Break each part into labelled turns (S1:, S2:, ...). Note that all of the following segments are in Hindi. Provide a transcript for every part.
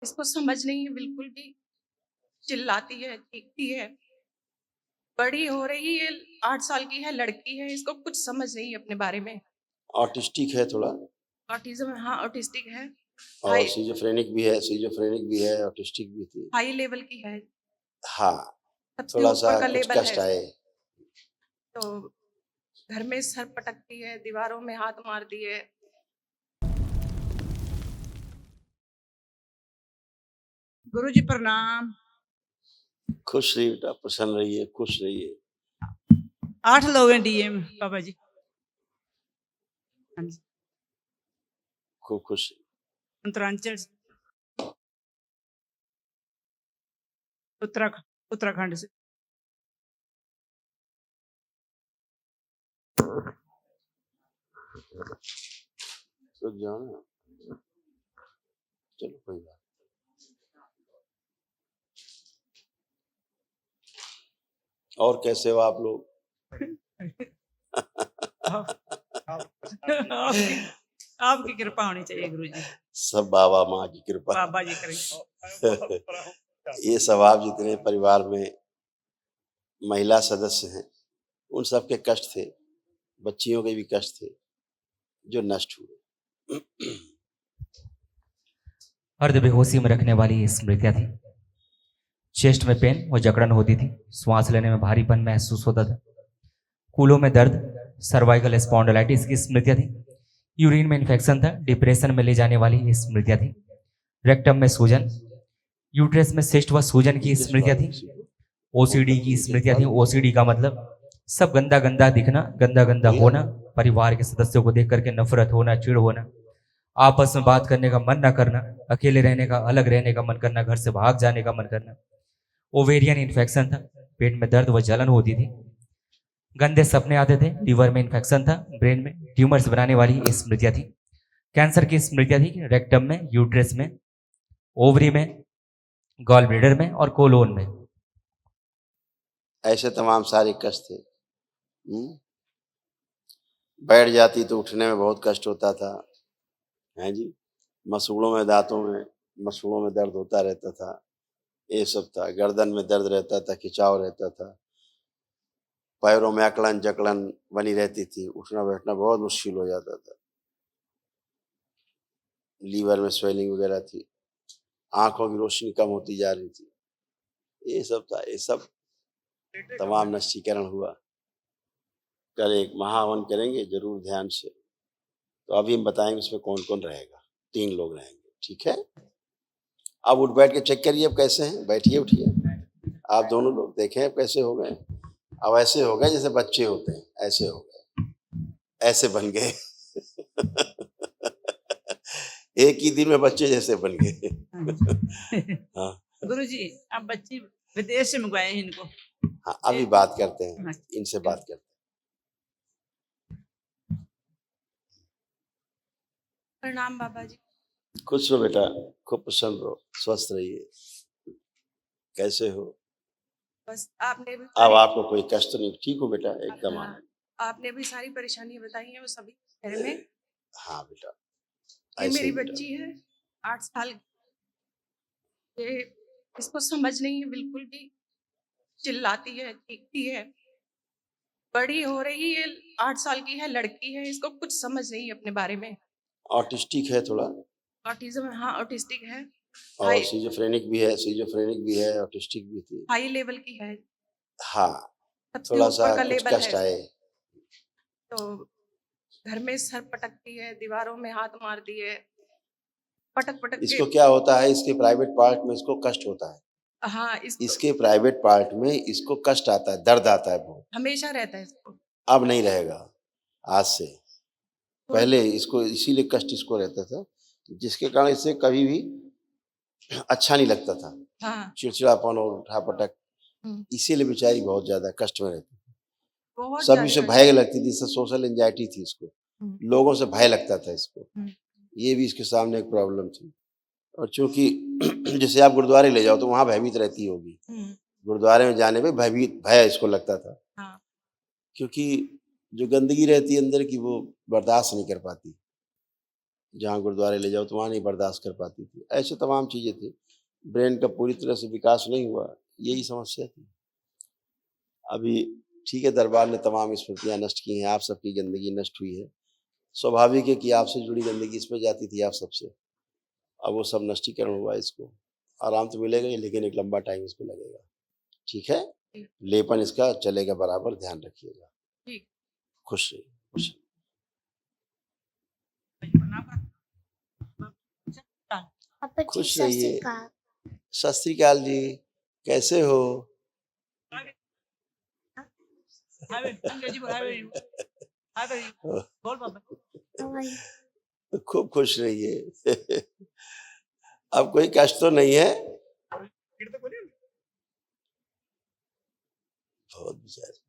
S1: इसको समझ नहीं है बिल्कुल भी। चिल्लाती है, चीखती है। बड़ी हो रही है, 8 साल की है, लड़की है, इसको कुछ समझ नहीं है अपने बारे में।
S2: ऑटिस्टिक है थोड़ा,
S1: ऑटिज़्म, हाँ, ऑटिस्टिक है।
S2: और
S1: हाई
S2: सिज़ोफ्रेनिक भी है, ऑटिस्टिक भी थी।
S1: हाई लेवल की है।
S2: हाँ,
S1: सबसे ऊपर
S2: थोड़ा-सा
S1: का
S2: कुछ
S1: लेवल है
S2: कष्ट आए।
S1: इसको। तो घर में सर पटकती है, दीवारों में हाथ मारती है।
S3: गुरुजी प्रणाम।
S2: खुश रहिए बेटा, प्रसन्न रहिए, खुश रहिए।
S3: 8 लोग हैं डीएम बाबा जी। हाँ जी,
S2: खूब खुश रहिए।
S3: उत्तरांचल उत्तराखंड से।
S2: रुक जाओ ना, चलो कोई बात। और कैसे हो आप लोग?
S3: आपकी आपकी कृपा होनी चाहिए गुरुजी।
S2: सब बाबा माँ की कृपा।
S3: बाबा जी करें।
S2: ये सब आप जितने परिवार में महिला सदस्य हैं, उन सबके कष्ट थे, बच्चियों के भी कष्ट थे, जो नष्ट हुए।
S4: अर्ध बेहोशी में रखने वाली ये स्मृतियां थी। चेस्ट में पेन और जकड़न होती थी, श्वास लेने में भारीपन महसूस होता था, कूलों में दर्द, सर्वाइकल स्पॉन्डिलाइटिस की स्मृतियां थी। यूरिन में इन्फेक्शन था, डिप्रेशन में ले जाने वाली ये स्मृतियां थी। रेक्टम में सूजन, यूट्रस में सिस्ट व सूजन की स्मृतियां थी। ओसीडी की स्मृतियां थी। ओसीडी का मतलब सब गंदा गंदा दिखना, गंदा गंदा होना, परिवार के सदस्यों को देख करके नफरत होना, चिढ़ होना, आपस में बात करने का मन ना करना, अकेले रहने का, अलग रहने का मन करना, घर से भाग जाने का मन करना। ओवेरियन इन्फेक्शन था, पेट में दर्द व जलन होती थी, गंदे सपने आते थे, लीवर में इन्फेक्शन था, ब्रेन में ट्यूमर्स बनाने वाली स्मृतियां थी। कैंसर की स्मृतियां थी, रेक्टम में, यूट्रस में, ओवरी में, गॉल ब्लैडर में और कोलोन में।
S2: ऐसे तमाम सारे कष्ट थे। बैठ जाती तो उठने में बहुत कष्ट होता था, हैं जी। मसूड़ों में, दांतों में, मसूड़ों में दर्द होता रहता था, ये सब था। गर्दन में दर्द रहता था, खिंचाव रहता था, पैरों में अकड़न जकड़न बनी रहती थी, उठना बैठना बहुत मुश्किल हो जाता था। लीवर में स्वेलिंग वगैरह थी, आंखों की रोशनी कम होती जा रही थी, ये सब था। ये सब तमाम नष्टीकरण हुआ। कल एक महाहवन करेंगे जरूर ध्यान से, तो अभी हम बताएंगे उसमें कौन कौन रहेगा। 3 लोग रहेंगे, ठीक है। अब उठ बैठ के चेक करिए अब कैसे हैं, बैठिए उठिए। आप दोनों लोग देखें अब कैसे हो गए। अब ऐसे हो गए जैसे बच्चे होते हैं, ऐसे हो गए, ऐसे बन गए। एक ही दिन में बच्चे जैसे बन गए। हाँ
S3: गुरुजी अब बच्ची विदेश से मंगवाए हैं इनको।
S2: हाँ, अभी बात करते हैं, इनसे बात करते हैं।
S1: प्रणाम बाबा जी।
S2: खुश रहो बेटा, खूब प्रसन्न रहो, स्वस्थ रहिए। कैसे हो?
S1: बस आपने भी
S2: अब
S1: सारी
S2: आपको कोई कष्ट नहीं, ठीक हो बेटा एकदम?
S1: हाँ, आपने भी सारी परेशानियाँ बताई हैं, वो सभी घर में।
S2: हाँ बेटा,
S1: ये
S2: ऐसे
S1: मेरी
S2: ही बेटा।
S1: बच्ची है, 8 साल की। ये इसको समझ नहीं है बिल्कुल भी। चिल्लाती है, चीखती है। बड़ी हो रही है, 8 साल की है, लड़की है, इसको कुछ समझ नहीं है अपने बारे में।
S2: ऑटिस्टिक है थोड़ा,
S1: ऑटिज़्म, हाँ, ऑटिस्टिक है।
S2: और
S1: हाई
S2: सिज़ोफ्रेनिक भी है, ऑटिस्टिक भी थी।
S1: हाई लेवल की है।
S2: हाँ,
S1: सबसे ऊपर
S2: थोड़ा-सा
S1: का
S2: कुछ
S1: लेवल है
S2: कष्ट आए।
S1: इसको। तो घर में सर पटकती है, दीवारों में हाथ मारती है। पटक-पटक के
S2: इसको क्या होता है, इसके प्राइवेट पार्ट में इसको कष्ट होता है।
S1: हाँ, इसको
S2: इसके प्राइवेट पार्ट में इसको कष्ट आता है, दर्द आता है बहुत।
S1: हमेशा रहता है इसको।
S2: अब नहीं रहेगा, आज से।
S1: थोड़ी
S2: पहले इसको इसीलिए कष्ट इसको रहता था, जिसके कारण इसे कभी भी अच्छा नहीं लगता था।
S1: हाँ,
S2: चिड़चिड़ापन और उठा-पटक,
S1: हुँ,
S2: इसीलिए बेचारी बहुत ज़्यादा कष्ट में रहती थी।
S1: बहुत
S2: सभी
S1: ज़्यादा
S2: से
S1: कष्ट।
S2: भय लगती थी, इससे सोशल एंग्जायटी थी इसको।
S1: हुँ,
S2: लोगों से भय लगता था इसको।
S1: हुँ,
S2: ये भी इसके सामने एक प्रॉब्लम थी। और चूँकि जैसे आप गुरुद्वारे ले जाओ तो वहाँ भयभीत रहती होगी।
S1: हुँ,
S2: गुरुद्वारे में जाने पे भय इसको लगता था।
S1: हाँ,
S2: क्योंकि जो गंदगी रहती है अंदर की वो बर्दाश्त नहीं कर पाती। जहाँ गुरुद्वारे ले जाओ तो वहाँ नहीं बर्दाश्त कर पाती थी। ऐसे तमाम चीज़ें थी। ब्रेन का पूरी तरह से विकास नहीं हुआ, यही समस्या थी। अभी ठीक है, दरबार ने तमाम स्मृतियाँ नष्ट की हैं, आप सबकी गंदगी नष्ट हुई है। स्वाभाविक है कि आपसे जुड़ी गंदगी इसमें जाती थी आप सबसे, अब वो सब नष्टीकरण हुआ। इसको आराम तो मिलेगा ही, लेकिन एक लंबा टाइम इसको लगेगा। ठीक है,
S1: जी।
S2: लेपन इसका चलेगा बराबर, ध्यान रखिएगा।
S1: ठीक।
S2: खुश रहिए, खुश रहिए।
S5: पापा जी
S2: खुश
S5: सत श्री
S2: रहिए।
S5: अकाल।
S2: सत श्री अकाल जी, कैसे हो?
S3: अंग्रेजी बोल, हाय बोल पापा।
S5: How are you?
S2: खूब खुश रहिए। अब कोई कष्ट तो नहीं है? बहुत बेचारे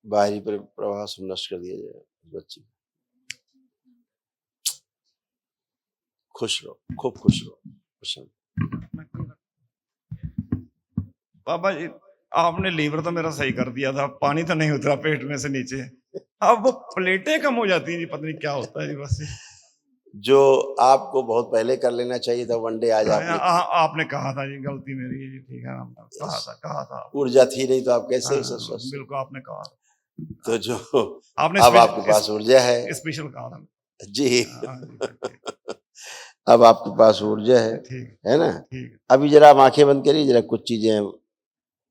S2: बाहरी प्रवाह सब नष्ट कर दिया जाए बच्ची। खुश रहो, खूब खुश रहो, खुश रहो।
S6: बाबा जी, आपने लीवर तो मेरा सही कर दिया था, पानी तो नहीं उतरा पेट में से नीचे। अब वो प्लेटें कम हो जाती हैं जी, पता नहीं क्या होता है जी। बस
S2: जो आपको बहुत पहले कर लेना चाहिए था, वनडे आज आपने
S6: आपने कहा था जी, गलती मेरी है जी। ठीक है, कहा था।
S2: ऊर्जा थी नहीं तो आप कैसे
S6: हाँ,
S2: स्वस्थ?
S6: बिल्कुल आपने कहा।
S2: तो जो
S6: आपने
S2: अब आपके पास ऊर्जा है
S6: स्पेशल कहा था
S2: जी।
S6: हाँ, ठीक
S2: अब आपके पास ऊर्जा है ना?
S6: ठीक।
S2: अभी जरा आप आंखें बंद करिए, जरा कुछ चीजें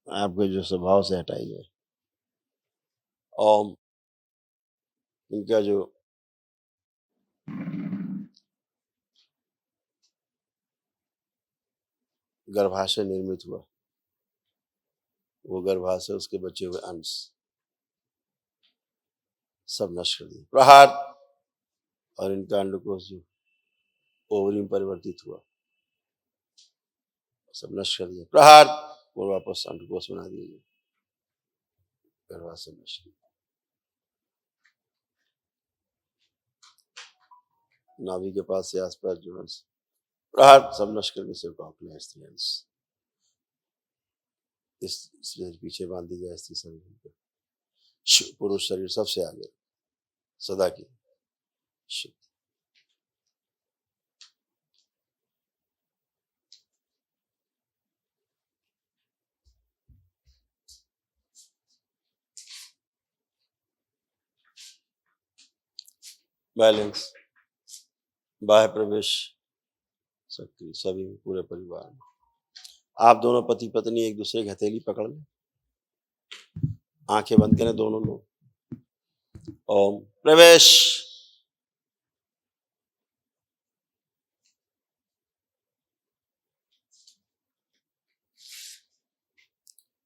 S2: आपके जो स्वभाव से हटाई जाए। और इनका जो गर्भाशय निर्मित हुआ, वो गर्भाशय, उसके बचे हुए अंश सब नष्ट कर दिए, प्रहार। और इनका अंडकोश जो ओवरी में परिवर्तित हुआ, सब नष्ट कर दिया, प्रहार। और वापस अंडकोश बना दिए, गर्भाशय नष्ट। नाभि के पास से आसपास जो अंश, प्रहार, सब नष्ट करके सिर्फ अपने स्त्री अंश। इस शरीर पीछे बांध दी जाए, स्त्री शरीर, पुरुष शरीर सबसे आगे सदा की शुद्ध। बैलेंस, बाह्य प्रवेश शक्ति सभी में, पूरे परिवार में। आप दोनों पति पत्नी एक दूसरे की हथेली पकड़ लें, आंखें बंद करें दोनों लोग। ओम प्रवेश।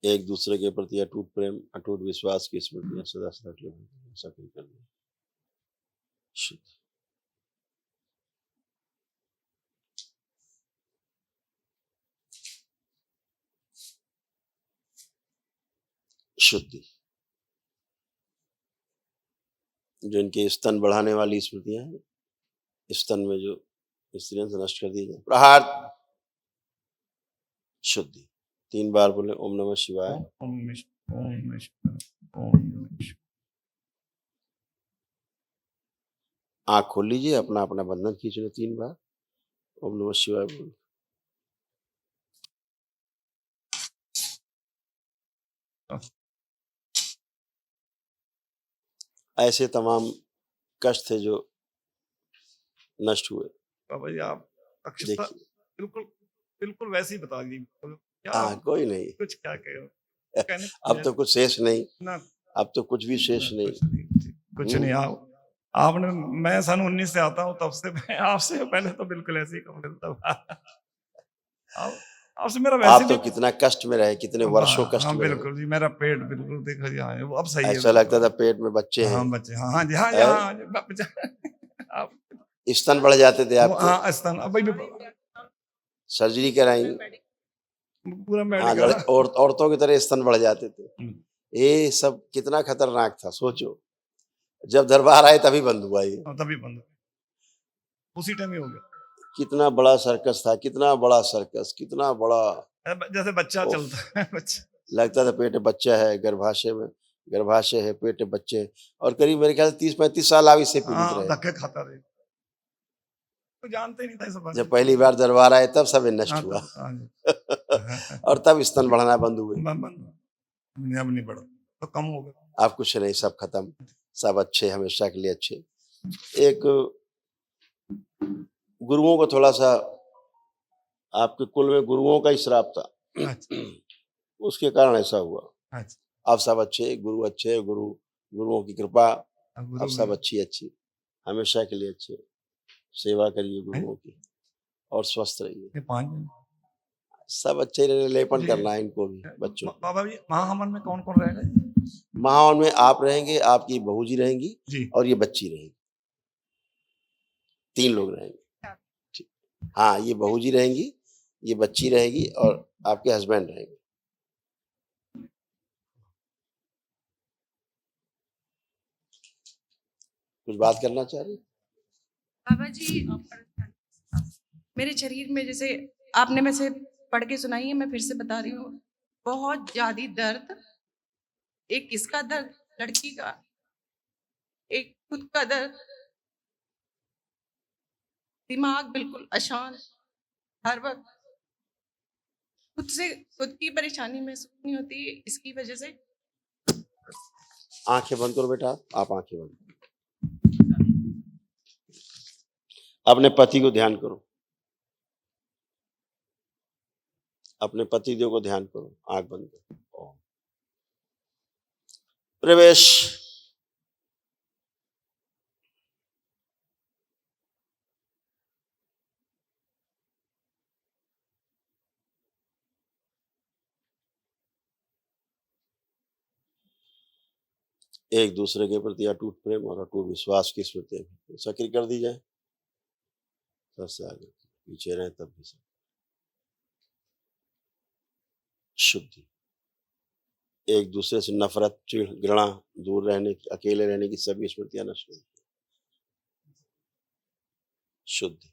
S2: एक दूसरे के प्रति अटूट प्रेम, अटूट विश्वास की स्मृतियां सदा सदा के लिए सक्रिय कर दें। शुद्ध। शुद्धि, जो इनके स्तन बढ़ाने वाली स्मृतियां हैं, स्तन में जो स्त्रियां नष्ट कर दी जाए, प्रहार। शुद्धि 3 बार बोले, ओम नमः शिवाय।
S6: ओम नमः शिवाय, ओम नमः शिवाय, ओम नमः शिवाय।
S2: आंख खोल लीजिए, अपना अपना बंधन खींच लो 3 बार, ओम नमः शिवाय बोल। ऐसे तमाम कष्ट थे जो नष्ट हुए।
S6: बाबा जी, आप अक्षता
S2: देखिए,
S6: बिल्कुल बिल्कुल वैसे ही बता दी। क्या
S2: हाँ, कोई नहीं,
S6: कुछ क्या कहे
S2: अब तो कुछ शेष नहीं,
S6: ना,
S2: अब तो कुछ भी शेष नहीं।
S6: कुछ नहीं। आपने, मैं सन 19 से आता हूँ, तब से मैं आपसे पहले तो बिल्कुल ऐसे ही कपड़े था। आपसे मेरा वैसे
S2: आप तो कितना कष्ट में रहे, कितने वर्षों कष्ट
S6: हाँ
S2: में रहे।
S6: बिल्कुल जी, मेरा पेट बिल्कुल देखा जी, हाँ अब सही है।
S2: ऐसा लगता था पेट में बच्चे हैं।
S6: हाँ बच्चे, हाँ जी, हाँ जी, हाँ जी, आप
S2: स्तन बढ़ जाते थे आपके।
S6: हाँ स्तन, अब भी
S2: सर्जरी कराई,
S6: पूरा
S2: हाँ,
S6: मेडिकल।
S2: औरतों की तरह स्तन बढ़ जाते थे। ये सब कितना खतरनाक था, सोचो। जब दरबार आए तभी बंद हुआ ये,
S6: तभी बंद, उसी टाइम ही हो गया।
S2: कितना बड़ा सर्कस था, कितना बड़ा सर्कस, कितना बड़ा।
S6: जैसे बच्चा चलता है, बच्चा
S2: लगता था पेट में बच्चा है, गर्भाशय में गर्भाशय है, पेट है, बच्चे हैं, और करीब मेरे ख्याल से 30-35 साल आप इससे पीड़ित
S6: हाँ
S2: रहे।
S6: धक्के खाता रहे, तो जानते ही नहीं था इस बारे
S2: जब
S6: में।
S2: पहली बार दरबार आए तब सब नष्ट
S6: हाँ,
S2: हुआ
S6: हाँ जी।
S2: और तब स्तन बढ़ना बंद हुए।
S6: अब नहीं बढ़ा, तो कम हो गया।
S2: अब कुछ नहीं, सब खत्म, सब अच्छे, हमेशा के लिए अच्छे। एक गुरुओं को थोड़ा सा, आपके कुल में गुरुओं का ही श्राप था,
S6: अच्छा
S2: उसके कारण ऐसा हुआ।
S6: अच्छा।
S2: अब सब अच्छे, गुरु अच्छे, गुरुओं की कृपा,
S6: अब गुरु
S2: अब सब अच्छी हमेशा के लिए अच्छे। सेवा करिए गुरुओं की और स्वस्थ रहिए।
S6: ये 5 दिन।
S2: सब अच्छे रहने, लेपन
S6: जी।
S2: करना है इनको भी, बच्चों को।
S6: बाबा जी महाहवन में कौन कौन रहेगा जी?
S2: महावन में आप रहेंगे, आपकी बहू जी रहेंगी
S6: जी
S2: और ये बच्ची रहेगी, 3 लोग रहेंगे। ठीक। हाँ, ये बहू जी रहेंगी, ये बच्ची रहेगी और आपके हस्बैंड रहेंगे। कुछ बात करना चाह रही?
S1: बाबा जी, मेरे शरीर में जैसे आपने में से पढ़ के सुनाई है, मैं फिर से बता रही हूँ, बहुत ज्यादा दर्द, एक किसका दर्द, लड़की का, एक खुद का दर्द, दिमाग बिल्कुल अशांत, हर वक्त खुद से खुद की परेशानी महसूस नहीं होती है, इसकी वजह से।
S2: आंखें बंद करो बेटा, आप आंखें बंद करो। अपने पति को ध्यान करो, अपने पति देव को ध्यान करो, आंख बंद करो। ओम। प्रवेश। एक दूसरे के प्रति अटूट प्रेम और अटूट विश्वास की स्मृति सक्रिय कर दी जाए। सबसे आगे पीछे रहे तब भी शुद्धि, एक दूसरे से नफरत, चिढ़, घृणा, दूर रहने की, अकेले रहने की सभी स्मृतियां नष्ट हो। शुद्धि,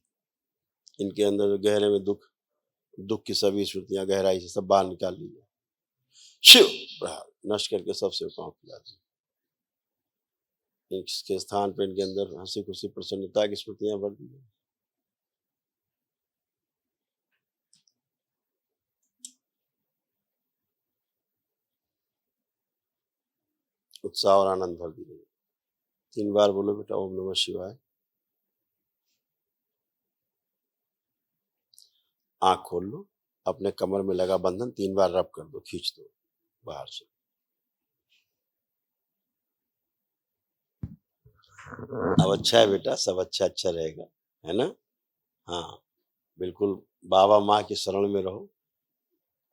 S2: इनके अंदर जो गहरे में दुख की सभी स्मृतियां गहराई से सब बाहर निकाल लीजिए। शिव प्रहार नष्ट करके सबसे पांव खिला दी। इसके स्थान पर इनके अंदर हंसी खुशी प्रसन्नता की स्मृतियां भर दी। उत्साह और आनंद भर दी। 3 बार बोलो बेटा, ओम नमः शिवाय। आंख खोल लो, अपने कमर में लगा बंधन 3 बार रब कर दो, खींच दो बाहर से। अब अच्छा है बेटा, सब अच्छा रहेगा, है ना? हाँ बिल्कुल, बाबा माँ की शरण में रहो।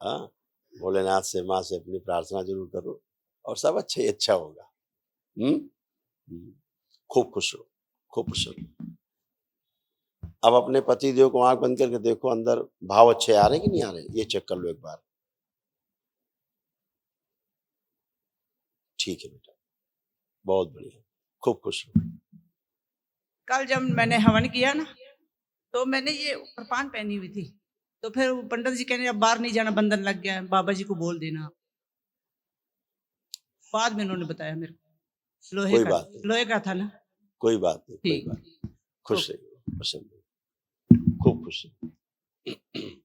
S2: हाँ, भोलेनाथ से, माँ से अपनी प्रार्थना जरूर करो और सब अच्छा होगा। खूब खुश रहो, खूब प्रसन्न। अब अपने पति देव को आंख बंद करके देखो, अंदर भाव अच्छे आ रहे कि नहीं आ रहे, ये चेक कर लो एक बार। ठीक है बेटा, बहुत बढ़िया, खूब खुश रहो।
S3: कल जब मैंने हवन किया ना, तो मैंने ये कृपान पहनी हुई थी, तो फिर पंडित जी कहने अब बाहर नहीं जाना, बंधन लग गया है, बाबा जी को बोल देना। बाद में उन्होंने बताया मेरे को,
S2: कोई बात नहीं,
S3: लोहे का था ना।
S2: कोई बात नहीं, कोई
S3: ठीक।
S2: बात नहीं। खुश रहिए, प्रसन्न रहिए, खूब खुश रहिए।